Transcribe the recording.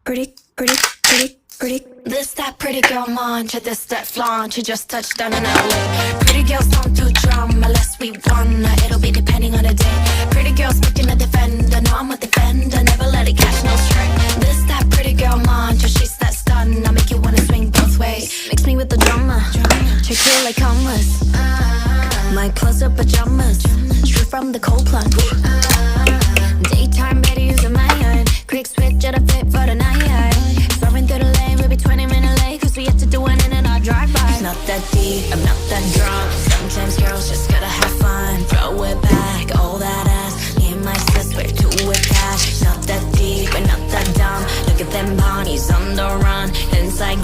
pretty. This that pretty girl mantra, this that flaunt. She just touched down in LA. Pretty girls don't do drama unless we wanna. It'll be depending on the day. Pretty girls picking a defender. No, I'm a defender. Never let it catch no string. This that pretty girl mantra, she's that stun. I make you wanna swing both ways. Mix me with the drama. Check you like commas. My clothes are pajamas. Straight from the cold plunge. Daytime better using my own. Quick switch at a fit for the night. Swerving through the lane, we'll be 20 minutes late. Cause we have to do an in and out drive-by. It's not that deep, I'm not that drunk. Sometimes girls just gotta have fun. Throw it back, all that ass. Me and my sis, we're too with cash. Not that deep, we're not that dumb. Look at them bodies on the run. Inside